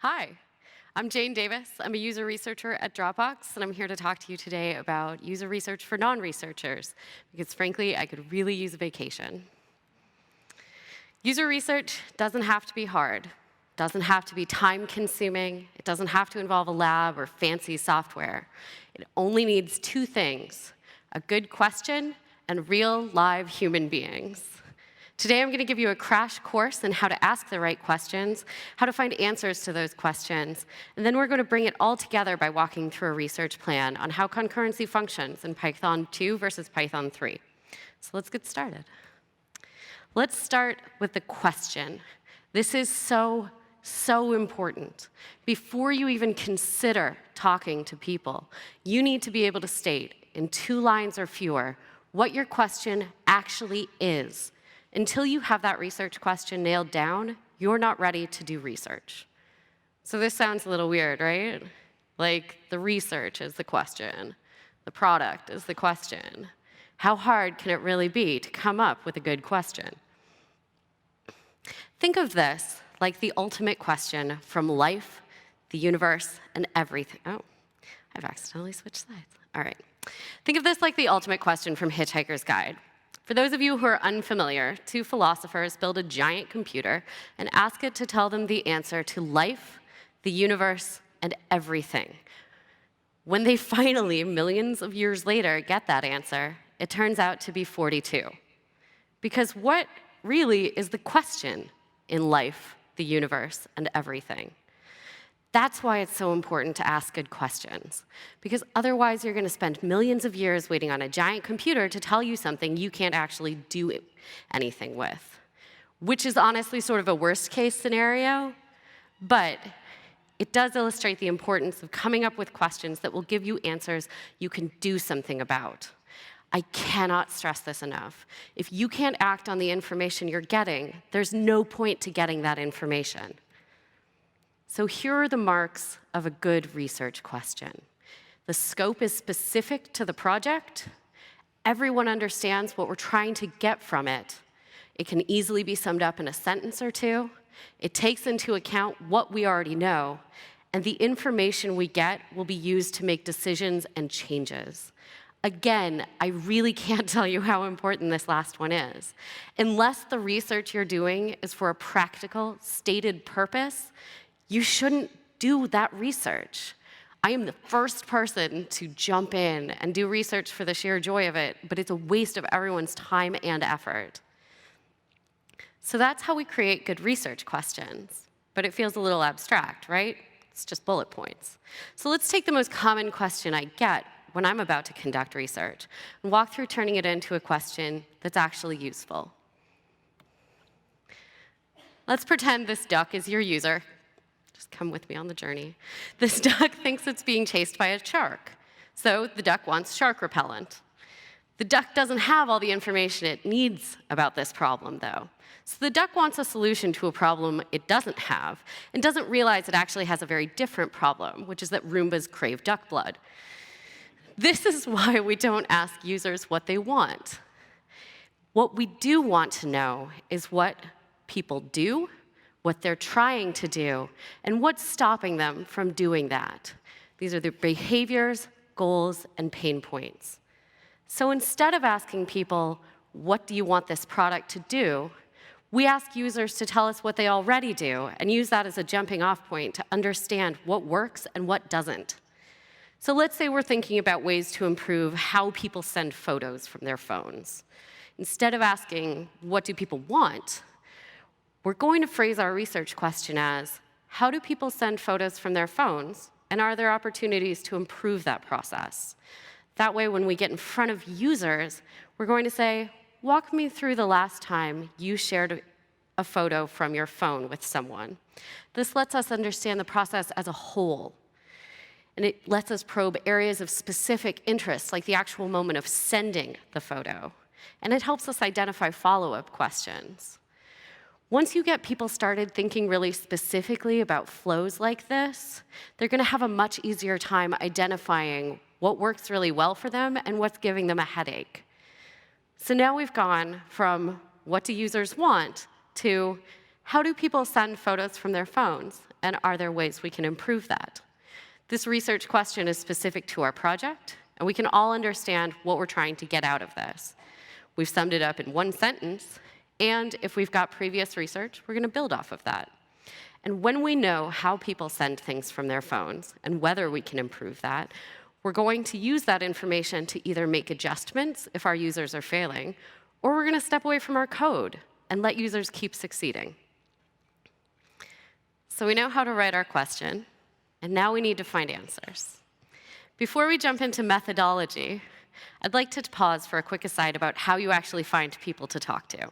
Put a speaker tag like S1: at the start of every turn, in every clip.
S1: Hi, I'm Jane Davis. I'm a user researcher at Dropbox, and I'm here to talk to you today about user research for non-researchers, because frankly, I could really use a vacation. User research doesn't have to be hard, doesn't have to be time-consuming, it doesn't have to involve a lab or fancy software. It only needs two things: a good question and real, live human beings. Today, I'm going to give you a crash course in how to ask the right questions, how to find answers to those questions, and then we're going to bring it all together by walking through a research plan on how concurrency functions in Python 2 versus Python 3. So let's get started. Let's start with the question. This is so important. Before you even consider talking to people, you need to be able to state in 2 lines or fewer what your question actually is. Until you have that research question nailed down, you're not ready to do research. So this sounds a little weird, right? Like the research is the question, the product is the question. How hard can it really be to come up with a good question? Think of this like the ultimate question from life, the universe, and everything. Oh, I've accidentally switched slides. All right. Think of this like the ultimate question from Hitchhiker's Guide. For those of you who are unfamiliar, 2 philosophers build a giant computer and ask it to tell them the answer to life, the universe, and everything. When they finally, millions of years later, get that answer, it turns out to be 42. Because what really is the question in life, the universe, and everything? That's why it's so important to ask good questions, because otherwise you're going to spend millions of years waiting on a giant computer to tell you something you can't actually do anything with, which is honestly sort of a worst-case scenario, but it does illustrate the importance of coming up with questions that will give you answers you can do something about. I cannot stress this enough. If you can't act on the information you're getting, there's no point to getting that information. So here are the marks of a good research question. The scope is specific to the project. Everyone understands what we're trying to get from it. It can easily be summed up in a sentence or 2. It takes into account what we already know, and the information we get will be used to make decisions and changes. Again, I really can't tell you how important this last one is. Unless the research you're doing is for a practical, stated purpose, you shouldn't do that research. I am the first person to jump in and do research for the sheer joy of it, but it's a waste of everyone's time and effort. So that's how we create good research questions. But it feels a little abstract, right? It's just bullet points. So let's take the most common question I get when I'm about to conduct research and walk through turning it into a question that's actually useful. Let's pretend this duck is your user. Just come with me on the journey. This duck thinks it's being chased by a shark. So the duck wants shark repellent. The duck doesn't have all the information it needs about this problem, though. So the duck wants a solution to a problem it doesn't have, and doesn't realize it actually has a very different problem, which is that Roombas crave duck blood. This is why we don't ask users what they want. What we do want to know is what people do, what they're trying to do, and what's stopping them from doing that. These are their behaviors, goals, and pain points. So instead of asking people, what do you want this product to do, we ask users to tell us what they already do and use that as a jumping off point to understand what works and what doesn't. So let's say we're thinking about ways to improve how people send photos from their phones. Instead of asking, what do people want, we're going to phrase our research question as, how do people send photos from their phones, and are there opportunities to improve that process? That way, when we get in front of users, we're going to say, walk me through the last time you shared a photo from your phone with someone. This lets us understand the process as a whole, and it lets us probe areas of specific interest, like the actual moment of sending the photo, and it helps us identify follow-up questions. Once you get people started thinking really specifically about flows like this, they're going to have a much easier time identifying what works really well for them and what's giving them a headache. So now we've gone from what do users want to how do people send photos from their phones And are there ways we can improve that? This research question is specific to our project, and we can all understand what we're trying to get out of this. We've summed it up in one sentence, and if we've got previous research, we're going to build off of that. And when we know how people send things from their phones and whether we can improve that, we're going to use that information to either make adjustments if our users are failing, or we're going to step away from our code and let users keep succeeding. So we know how to write our question, and now we need to find answers. Before we jump into methodology, I'd like to pause for a quick aside about how you actually find people to talk to.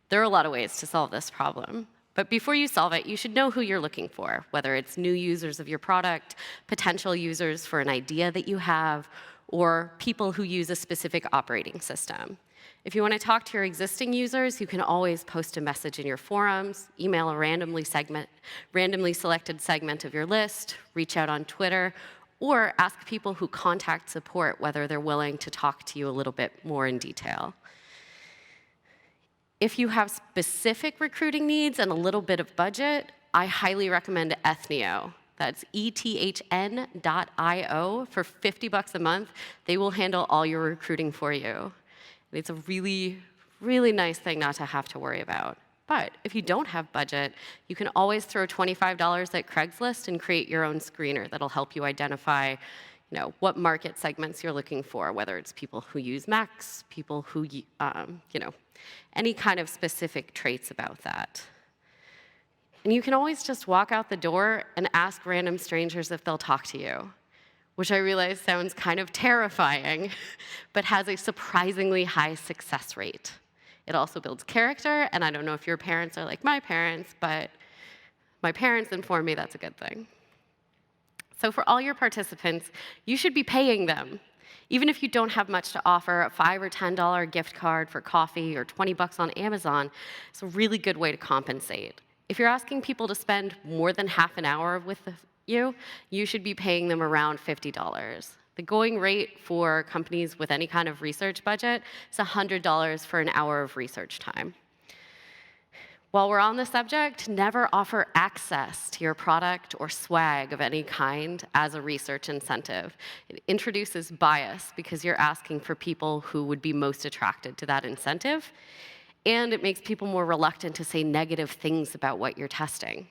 S1: There are a lot of ways to solve this problem, but before you solve it, you should know who you're looking for, whether it's new users of your product, potential users for an idea that you have, or people who use a specific operating system. If you want to talk to your existing users, you can always post a message in your forums, email a randomly selected segment of your list, reach out on Twitter, or ask people who contact support whether they're willing to talk to you a little bit more in detail. If you have specific recruiting needs and a little bit of budget, I highly recommend Ethnio. That's ethn.io for $50 a month. They will handle all your recruiting for you. It's a really, really nice thing not to have to worry about. But if you don't have budget, you can always throw $25 at Craigslist and create your own screener that'll help you identify, what market segments you're looking for, whether it's people who use Macs, people who, any kind of specific traits about that. And you can always just walk out the door and ask random strangers if they'll talk to you, which I realize sounds kind of terrifying, but has a surprisingly high success rate. It also builds character, and I don't know if your parents are like my parents, but my parents inform me that's a good thing. So for all your participants, you should be paying them. Even if you don't have much to offer, a $5 or $10 gift card for coffee or $20 on Amazon is a really good way to compensate. If you're asking people to spend more than half an hour with you should be paying them around $50. The going rate for companies with any kind of research budget is $100 for an hour of research time. While we're on the subject, never offer access to your product or swag of any kind as a research incentive. It introduces bias because you're asking for people who would be most attracted to that incentive, and it makes people more reluctant to say negative things about what you're testing.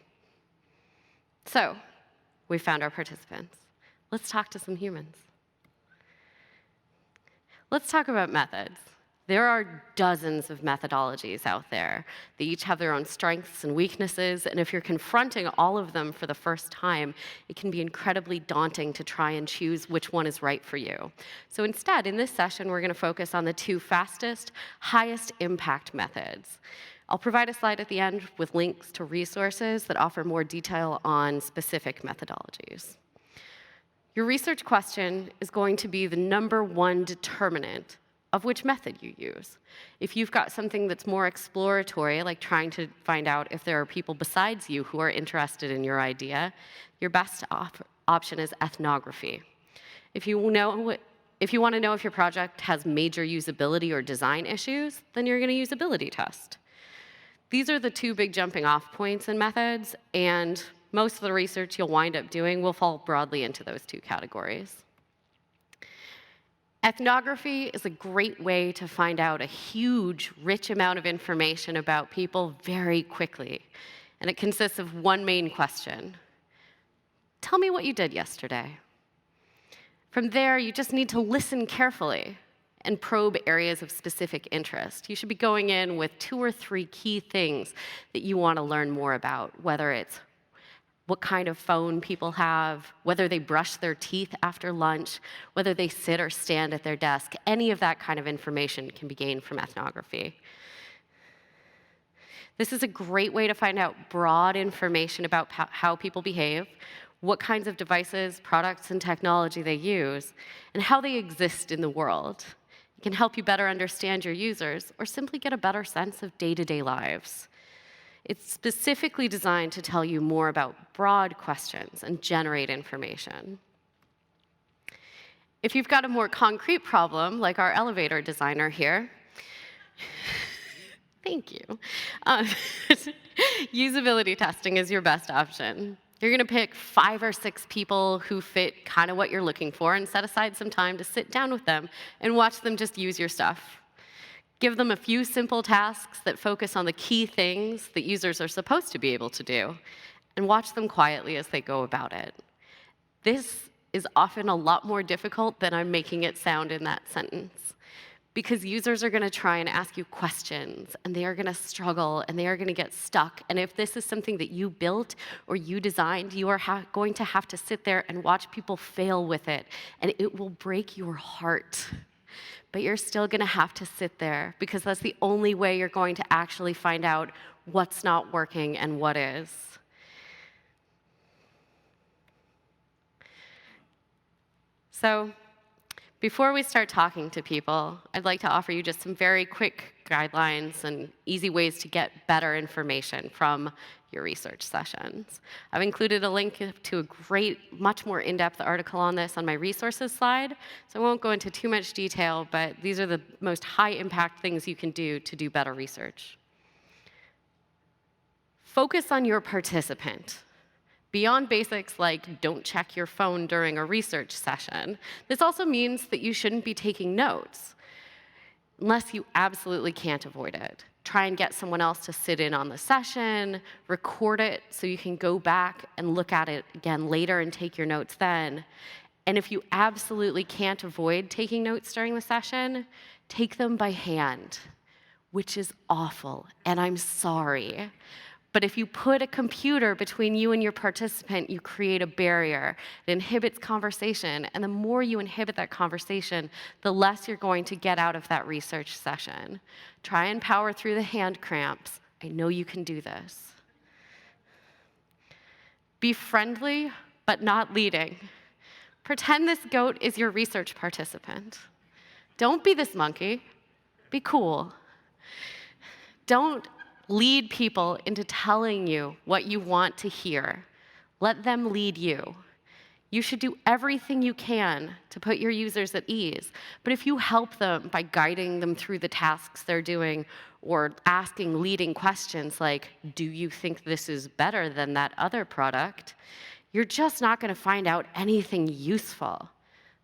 S1: So, we found our participants. Let's talk to some humans. Let's talk about methods. There are dozens of methodologies out there. They each have their own strengths and weaknesses, and if you're confronting all of them for the first time, it can be incredibly daunting to try and choose which one is right for you. So instead, in this session, we're going to focus on the 2 fastest, highest impact methods. I'll provide a slide at the end with links to resources that offer more detail on specific methodologies. Your research question is going to be the #1 determinant of which method you use. If you've got something that's more exploratory, like trying to find out if there are people besides you who are interested in your idea, your best option is ethnography. If you want to know if your project has major usability or design issues, then you're going to use ability test. These are the 2 big jumping off points in methods, and most of the research you'll wind up doing will fall broadly into those 2 categories. Ethnography is a great way to find out a huge, rich amount of information about people very quickly, and it consists of one main question. Tell me what you did yesterday. From there, you just need to listen carefully and probe areas of specific interest. You should be going in with 2 or 3 key things that you want to learn more about, whether it's what kind of phone people have, whether they brush their teeth after lunch, whether they sit or stand at their desk. Any of that kind of information can be gained from ethnography. This is a great way to find out broad information about how people behave, what kinds of devices, products, and technology they use, and how they exist in the world. It can help you better understand your users or simply get a better sense of day-to-day lives. It's specifically designed to tell you more about broad questions and generate information. If you've got a more concrete problem, like our elevator designer here, thank you, usability testing is your best option. You're going to pick 5 or 6 people who fit kind of what you're looking for and set aside some time to sit down with them and watch them just use your stuff. Give them a few simple tasks that focus on the key things that users are supposed to be able to do, and watch them quietly as they go about it. This is often a lot more difficult than I'm making it sound in that sentence, because users are going to try and ask you questions, and they are going to struggle, and they are going to get stuck. And if this is something that you built or you designed, you are going to have to sit there and watch people fail with it, and it will break your heart. But you're still going to have to sit there, because that's the only way you're going to actually find out what's not working and what is. So, before we start talking to people, I'd like to offer you just some very quick guidelines and easy ways to get better information from your research sessions. I've included a link to a great, much more in-depth article on this on my resources slide, so I won't go into too much detail, but these are the most high-impact things you can do to do better research. Focus on your participant. Beyond basics like don't check your phone during a research session, this also means that you shouldn't be taking notes unless you absolutely can't avoid it. Try and get someone else to sit in on the session, record it so you can go back and look at it again later and take your notes then. And if you absolutely can't avoid taking notes during the session, take them by hand, which is awful, and I'm sorry. But if you put a computer between you and your participant, you create a barrier. It inhibits conversation, and the more you inhibit that conversation, the less you're going to get out of that research session. Try and power through the hand cramps. I know you can do this. Be friendly, but not leading. Pretend this goat is your research participant. Don't be this monkey. Be cool. Don't lead people into telling you what you want to hear. Let them lead you. You should do everything you can to put your users at ease. But if you help them by guiding them through the tasks they're doing or asking leading questions like, do you think this is better than that other product? You're just not going to find out anything useful.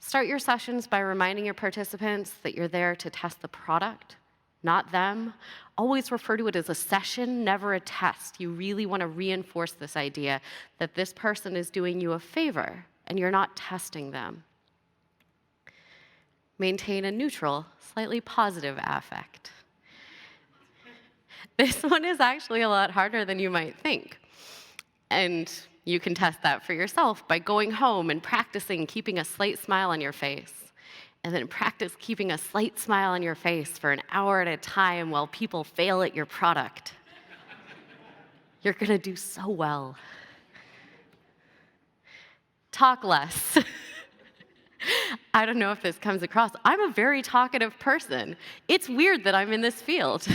S1: Start your sessions by reminding your participants that you're there to test the product, not them. Always refer to it as a session, never a test. You really want to reinforce this idea that this person is doing you a favor and you're not testing them. Maintain a neutral, slightly positive affect. This one is actually a lot harder than you might think. And you can test that for yourself by going home and practicing keeping a slight smile on your face. And then practice keeping a slight smile on your face for an hour at a time while people fail at your product. You're going to do so well. Talk less. I don't know if this comes across. I'm a very talkative person. It's weird that I'm in this field.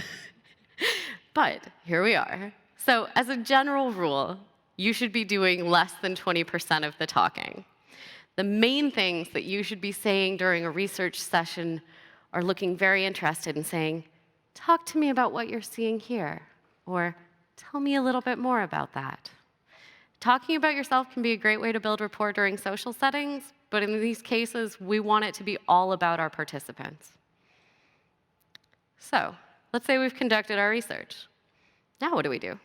S1: But here we are. So as a general rule, you should be doing less than 20% of the talking. The main things that you should be saying during a research session are looking very interested and saying, talk to me about what you're seeing here, or tell me a little bit more about that. Talking about yourself can be a great way to build rapport during social settings, but in these cases, we want it to be all about our participants. So, let's say we've conducted our research. Now what do we do?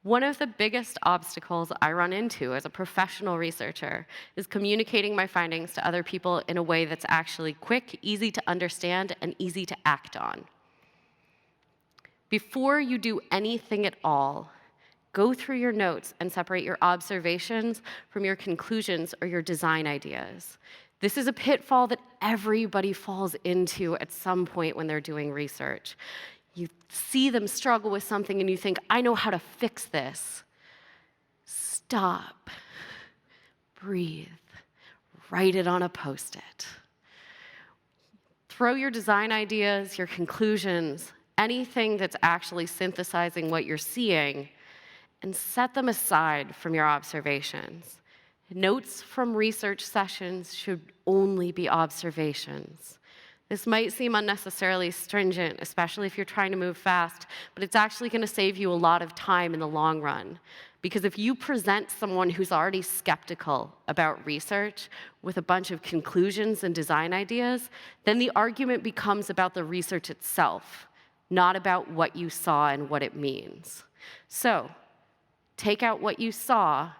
S1: One of the biggest obstacles I run into as a professional researcher is communicating my findings to other people in a way that's actually quick, easy to understand, and easy to act on. Before you do anything at all, go through your notes and separate your observations from your conclusions or your design ideas. This is a pitfall that everybody falls into at some point when they're doing research. You see them struggle with something and you think, I know how to fix this. Stop. Breathe. Write it on a Post-it. Throw your design ideas, your conclusions, anything that's actually synthesizing what you're seeing, and set them aside from your observations. Notes from research sessions should only be observations. This might seem unnecessarily stringent, especially if you're trying to move fast, but it's actually going to save you a lot of time in the long run. Because if you present someone who's already skeptical about research with a bunch of conclusions and design ideas, then the argument becomes about the research itself, not about what you saw and what it means. So take out what you saw,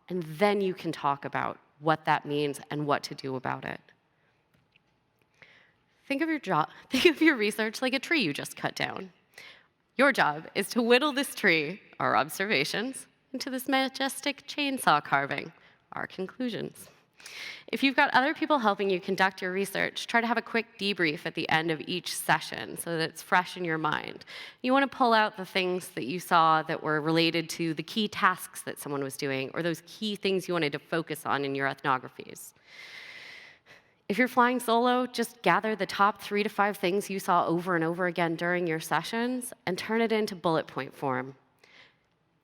S1: and then you can talk about what that means and what to do about it. Think of your research like a tree you just cut down. Your job is to whittle this tree, our observations, into this majestic chainsaw carving, our conclusions. If you've got other people helping you conduct your research, try to have a quick debrief at the end of each session so that it's fresh in your mind. You want to pull out the things that you saw that were related to the key tasks that someone was doing, or those key things you wanted to focus on in your ethnographies. If you're flying solo, just gather the top 3 to 5 things you saw over and over again during your sessions and turn it into bullet point form.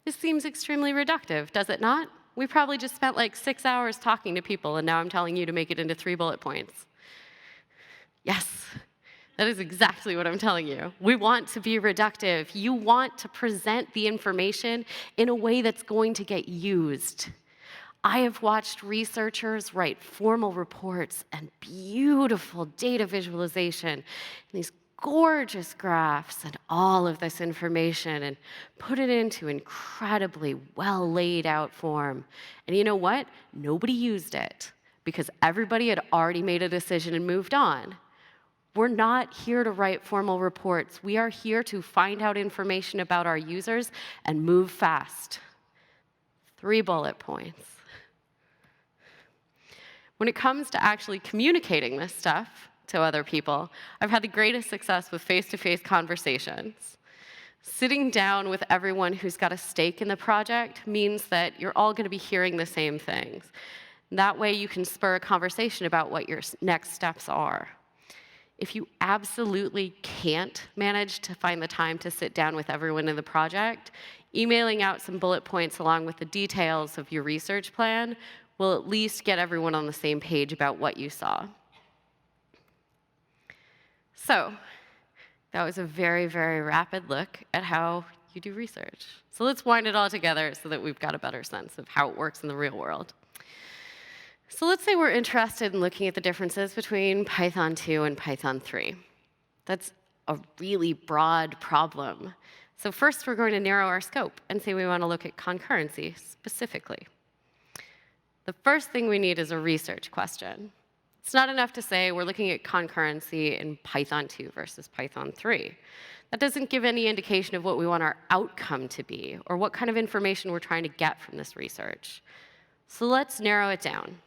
S1: This seems extremely reductive, does it not? We probably just spent like 6 hours talking to people, and now I'm telling you to make it into 3 bullet points. Yes, that is exactly what I'm telling you. We want to be reductive. You want to present the information in a way that's going to get used. I have watched researchers write formal reports and beautiful data visualization and these gorgeous graphs and all of this information and put it into incredibly well laid out form. And you know what? Nobody used it because everybody had already made a decision and moved on. We're not here to write formal reports. We are here to find out information about our users and move fast. 3 bullet points. When it comes to actually communicating this stuff to other people, I've had the greatest success with face-to-face conversations. Sitting down with everyone who's got a stake in the project means that you're all going to be hearing the same things. That way you can spur a conversation about what your next steps are. If you absolutely can't manage to find the time to sit down with everyone in the project, emailing out some bullet points along with the details of your research plan will at least get everyone on the same page about what you saw. So that was a very, very rapid look at how you do research. So let's wind it all together so that we've got a better sense of how it works in the real world. So let's say we're interested in looking at the differences between Python 2 and Python 3. That's a really broad problem. So first, we're going to narrow our scope and say we want to look at concurrency specifically. The first thing we need is a research question. It's not enough to say we're looking at concurrency in Python 2 versus Python 3. That doesn't give any indication of what we want our outcome to be or what kind of information we're trying to get from this research. So let's narrow it down.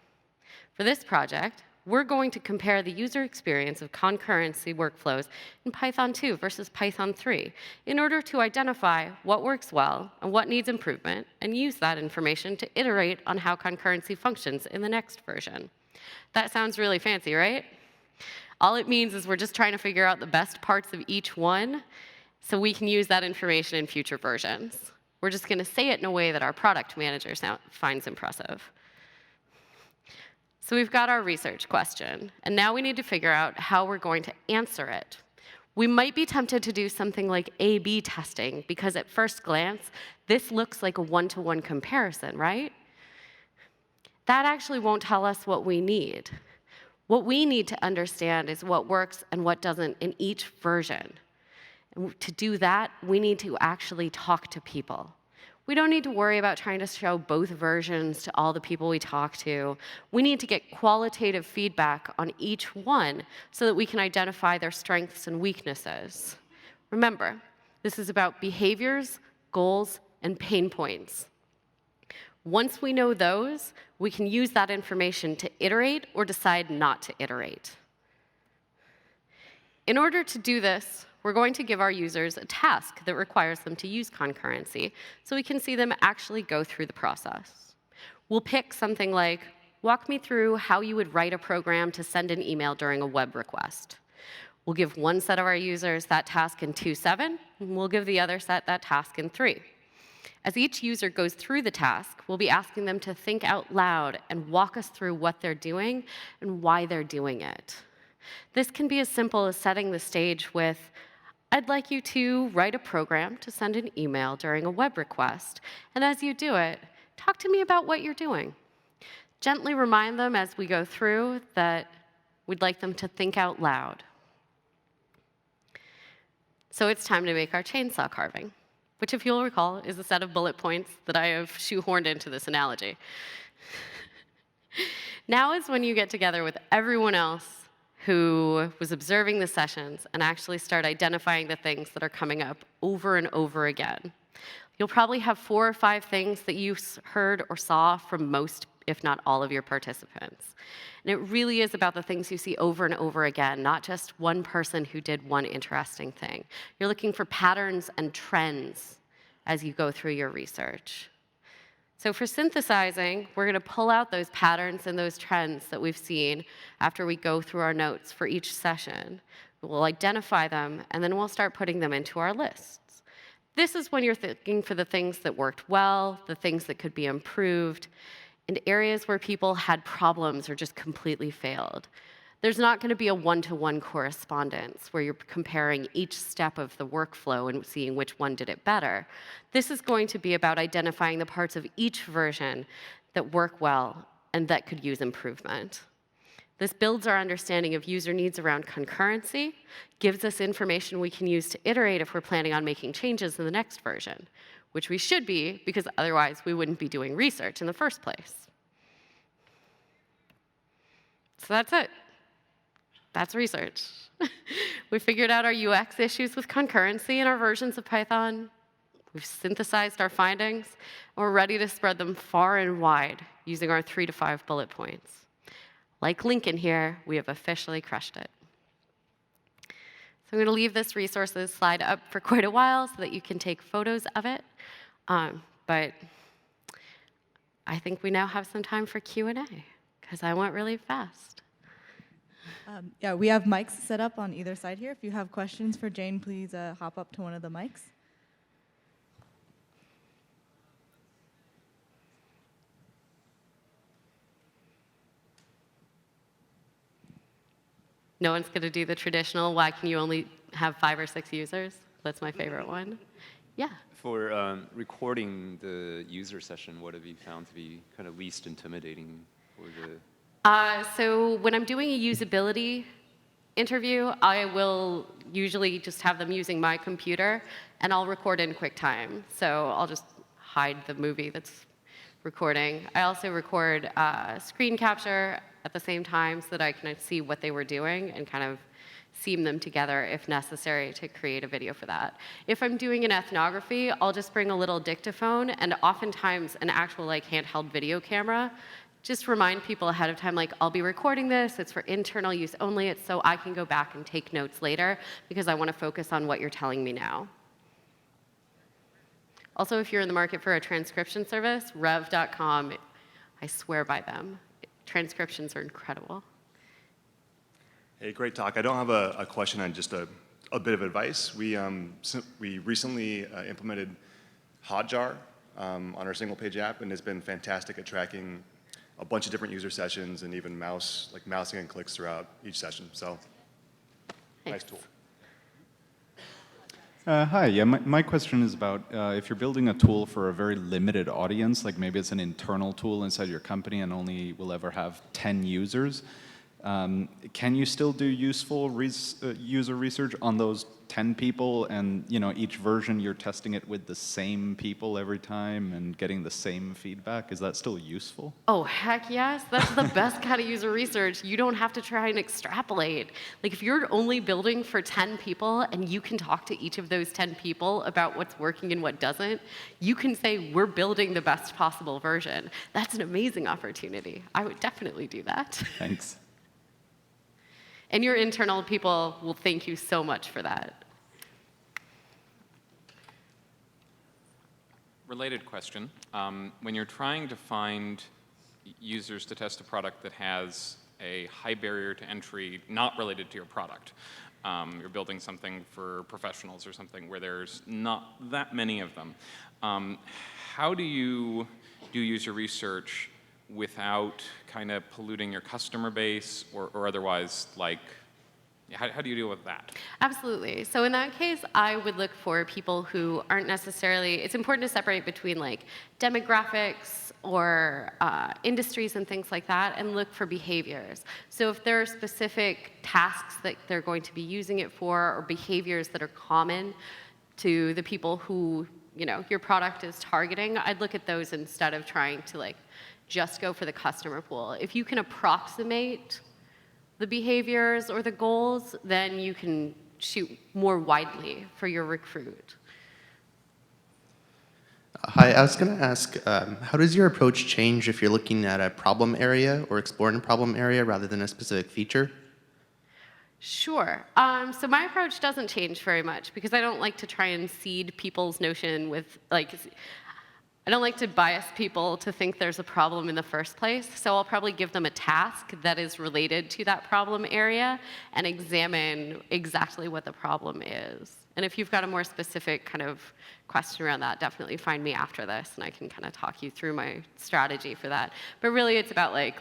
S1: For this project, we're going to compare the user experience of concurrency workflows in Python 2 versus Python 3 in order to identify what works well and what needs improvement, and use that information to iterate on how concurrency functions in the next version. That sounds really fancy, right? All it means is we're just trying to figure out the best parts of each one so we can use that information in future versions. We're just going to say it in a way that our product manager finds impressive. So we've got our research question, and now we need to figure out how we're going to answer it. We might be tempted to do something like A/B testing, because at first glance, this looks like a one-to-one comparison, right? That actually won't tell us what we need. What we need to understand is what works and what doesn't in each version. And to do that, we need to actually talk to people. We don't need to worry about trying to show both versions to all the people we talk to. We need to get qualitative feedback on each one so that we can identify their strengths and weaknesses. Remember, this is about behaviors, goals, and pain points. Once we know those, we can use that information to iterate or decide not to iterate. In order to do this, we're going to give our users a task that requires them to use concurrency so we can see them actually go through the process. We'll pick something like, walk me through how you would write a program to send an email during a web request. We'll give one set of our users that task in 2.7, and we'll give the other set that task in 3. As each user goes through the task, we'll be asking them to think out loud and walk us through what they're doing and why they're doing it. This can be as simple as setting the stage with, I'd like you to write a program to send an email during a web request, and as you do it, talk to me about what you're doing. Gently remind them as we go through that we'd like them to think out loud. So it's time to make our chainsaw carving, which, if you'll recall, is a set of bullet points that I have shoehorned into this analogy. Now is when you get together with everyone else who was observing the sessions and actually start identifying the things that are coming up over and over again. You'll probably have 4 or 5 things that you heard or saw from most, if not all, of your participants. And it really is about the things you see over and over again, not just one person who did one interesting thing. You're looking for patterns and trends as you go through your research. So for synthesizing, we're going to pull out those patterns and those trends that we've seen after we go through our notes for each session. We'll identify them, and then we'll start putting them into our lists. This is when you're thinking for the things that worked well, the things that could be improved, and areas where people had problems or just completely failed. There's not going to be a one-to-one correspondence where you're comparing each step of the workflow and seeing which one did it better. This is going to be about identifying the parts of each version that work well and that could use improvement. This builds our understanding of user needs around concurrency, gives us information we can use to iterate if we're planning on making changes in the next version, which we should be, because otherwise we wouldn't be doing research in the first place. So that's it. That's research. We figured out our UX issues with concurrency in our versions of Python. We've synthesized our findings, and we're ready to spread them far and wide using our 3 to 5 bullet points. Like Lincoln here, we have officially crushed it. So I'm going to leave this resources slide up for quite a while so that you can take photos of it. But I think we now have some time for Q&A, because I went really fast.
S2: Yeah, we have mics set up on either side here. If you have questions for Jane, please hop up to one of the mics.
S1: No one's going to do the traditional, why can you only have 5 or 6 users? That's my favorite one. Yeah.
S3: For recording the user session, what have you found to be kind of least intimidating for the...
S1: So when I'm doing a usability interview, I will usually just have them using my computer, and I'll record in QuickTime. So I'll just hide the movie that's recording. I also record screen capture at the same time so that I can see what they were doing and kind of seam them together if necessary to create a video for that. If I'm doing an ethnography, I'll just bring a little dictaphone and oftentimes an actual handheld video camera. Just remind people ahead of time, I'll be recording this, it's for internal use only, it's so I can go back and take notes later because I want to focus on what you're telling me now. Also, if you're in the market for a transcription service, rev.com, I swear by them. Transcriptions are incredible.
S4: Hey, great talk. I don't have a question on just a bit of advice. We recently implemented Hotjar on our single page app, and it's been fantastic at tracking a bunch of different user sessions and even mousing and clicks throughout each session. So,
S1: Thanks.
S4: Nice tool.
S5: Hi, yeah, my question is about if you're building a tool for a very limited audience, like maybe it's an internal tool inside your company and only will ever have 10 users, can you still do useful user research on those 10 people and each version you're testing it with the same people every time and getting the same feedback? Is that still useful?
S1: Oh, heck yes. That's the best kind of user research. You don't have to try and extrapolate. If you're only building for 10 people and you can talk to each of those 10 people about what's working and what doesn't, you can say, we're building the best possible version. That's an amazing opportunity. I would definitely do that.
S5: Thanks.
S1: And your internal people will thank you so much for that.
S6: Related question. When you're trying to find users to test a product that has a high barrier to entry not related to your product, you're building something for professionals or something where there's not that many of them, how do you do user research without kind of polluting your customer base or otherwise How do you deal with that?
S1: Absolutely. So in that case, I would look for people who aren't necessarily, it's important to separate between like demographics or industries and things like that and look for behaviors. So if there are specific tasks that they're going to be using it for or behaviors that are common to the people who, you know, your product is targeting, I'd look at those instead of trying to like just go for the customer pool. If you can approximate the behaviors or the goals, then you can shoot more widely for your recruit.
S7: Hi, I was going to ask, how does your approach change if you're looking at a problem area or exploring a problem area rather than a specific feature?
S1: Sure. So my approach doesn't change very much because I don't like to try and seed people's notion with, like, I don't like to bias people to think there's a problem in the first place. So I'll probably give them a task that is related to that problem area and examine exactly what the problem is. And if you've got a more specific kind of question around that, definitely find me after this and I can kind of talk you through my strategy for that. But really it's about like,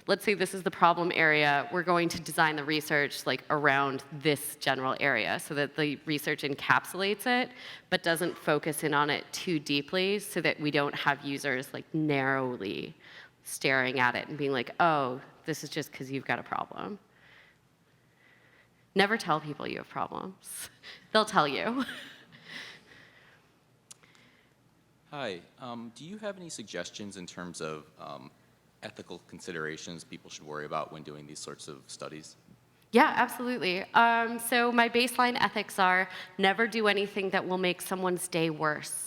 S1: let's say this is the problem area, we're going to design the research like around this general area so that the research encapsulates it, but doesn't focus in on it too deeply so that we don't have users like narrowly staring at it and being like, oh, this is just because you've got a problem. Never tell people you have problems. They'll tell you.
S8: Hi, do you have any suggestions in terms of ethical considerations people should worry about when doing these sorts of studies?
S1: Yeah, absolutely. So my baseline ethics are never do anything that will make someone's day worse.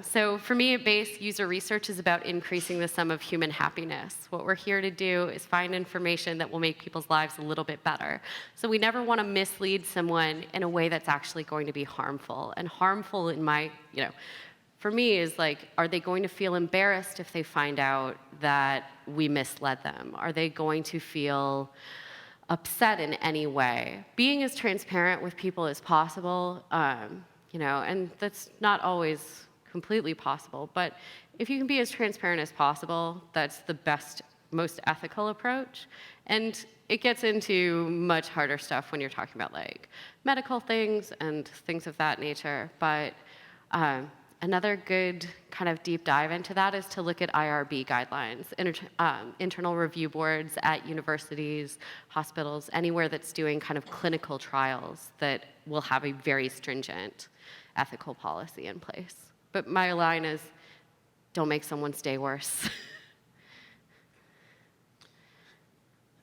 S1: So for me at base, user research is about increasing the sum of human happiness. What we're here to do is find information that will make people's lives a little bit better. So we never want to mislead someone in a way that's actually going to be harmful. And harmful in my, for me is like, are they going to feel embarrassed if they find out that we misled them? Are they going to feel upset in any way? Being as transparent with people as possible, and that's not always completely possible, but if you can be as transparent as possible, that's the best, most ethical approach. And it gets into much harder stuff when you're talking about like medical things and things of that nature, but another good kind of deep dive into that is to look at IRB guidelines, internal review boards at universities, hospitals, anywhere that's doing kind of clinical trials that will have a very stringent ethical policy in place. But my line is, don't make someone's day worse.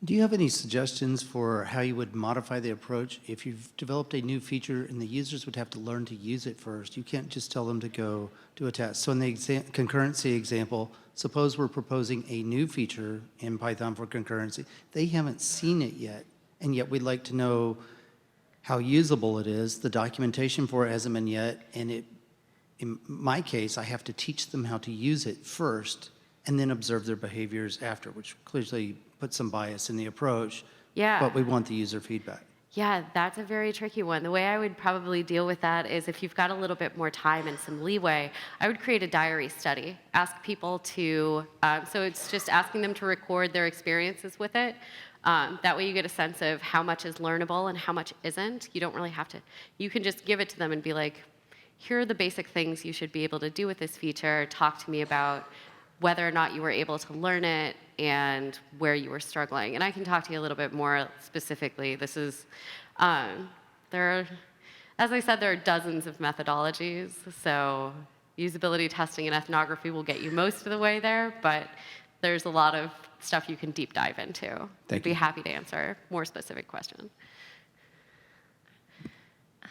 S9: Do you have any suggestions for how you would modify the approach if you've developed a new feature and the users would have to learn to use it first? You can't just tell them to go do a test. So in the concurrency example, suppose we're proposing a new feature in Python for concurrency. They haven't seen it yet, and yet we'd like to know how usable it is. The documentation for it hasn't been yet, and in my case, I have to teach them how to use it first and then observe their behaviors after, which clearly puts some bias in the approach.
S1: Yeah.
S9: But we want the user feedback.
S1: Yeah, that's a very tricky one. The way I would probably deal with that is if you've got a little bit more time and some leeway, I would create a diary study. Ask people to, so it's just asking them to record their experiences with it. That way you get a sense of how much is learnable and how much isn't. You don't really have to, you can just give it to them and be like, here are the basic things you should be able to do with this feature. Talk to me about whether or not you were able to learn it and where you were struggling. And I can talk to you a little bit more specifically. This is, as I said, there are dozens of methodologies. So usability testing and ethnography will get you most of the way there, but there's a lot of stuff you can deep dive into. I'd be happy to answer more specific questions.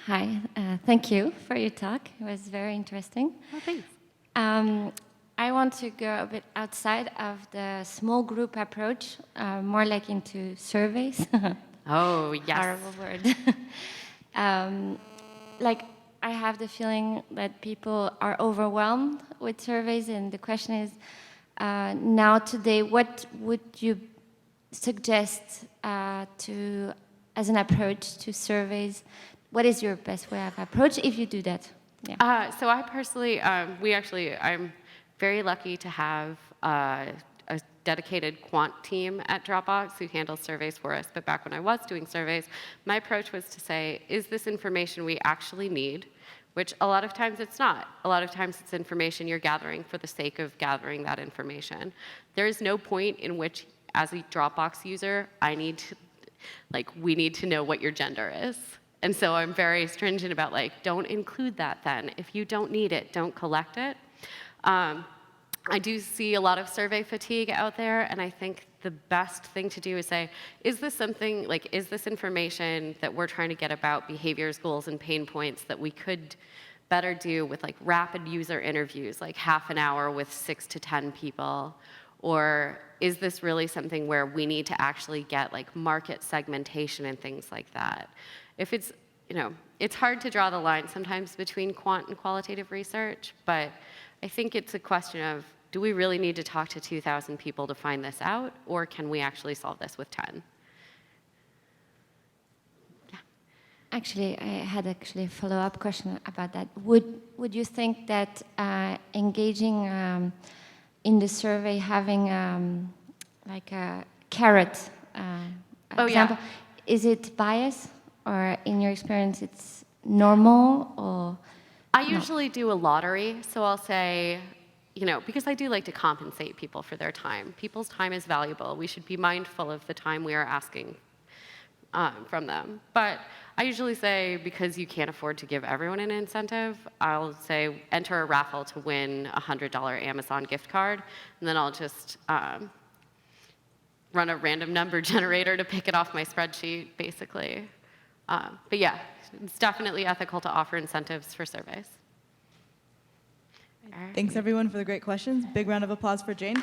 S10: Hi, thank you for your talk. It was very interesting.
S1: Oh, thanks.
S10: I want to go a bit outside of the small group approach, more like into surveys.
S1: Oh, yes.
S10: Horrible word. Like, I have the feeling that people are overwhelmed with surveys, and the question is, now today, what would you suggest as an approach to surveys? What is your best way of approach if you do that? Yeah.
S1: So I personally, I'm very lucky to have a dedicated quant team at Dropbox who handles surveys for us, but back when I was doing surveys, my approach was to say, is this information we actually need? Which a lot of times it's not. A lot of times it's information you're gathering for the sake of gathering that information. There is no point in which, as a Dropbox user, we need to know what your gender is. And so I'm very stringent about don't include that then. If you don't need it, don't collect it. I do see a lot of survey fatigue out there, and I think the best thing to do is say, is this something, is this information that we're trying to get about behaviors, goals, and pain points that we could better do with rapid user interviews, half an hour with 6 to 10 people? Or is this really something where we need to actually get market segmentation and things like that? If it's, it's hard to draw the line sometimes between quant and qualitative research, but I think it's a question of, do we really need to talk to 2,000 people to find this out, or can we actually solve this with 10? Yeah.
S10: Actually, I had a follow-up question about that. Would you think that engaging in the survey, having a carrot example, is it bias, or in your experience it's normal, or?
S1: I usually do a lottery, so I'll say, because I do like to compensate people for their time. People's time is valuable. We should be mindful of the time we are asking from them. But I usually say, because you can't afford to give everyone an incentive, I'll say enter a raffle to win a $100 Amazon gift card, and then I'll just run a random number generator to pick it off my spreadsheet, basically. But yeah, it's definitely ethical to offer incentives for surveys.
S2: Thanks everyone for the great questions. Big round of applause for Jane.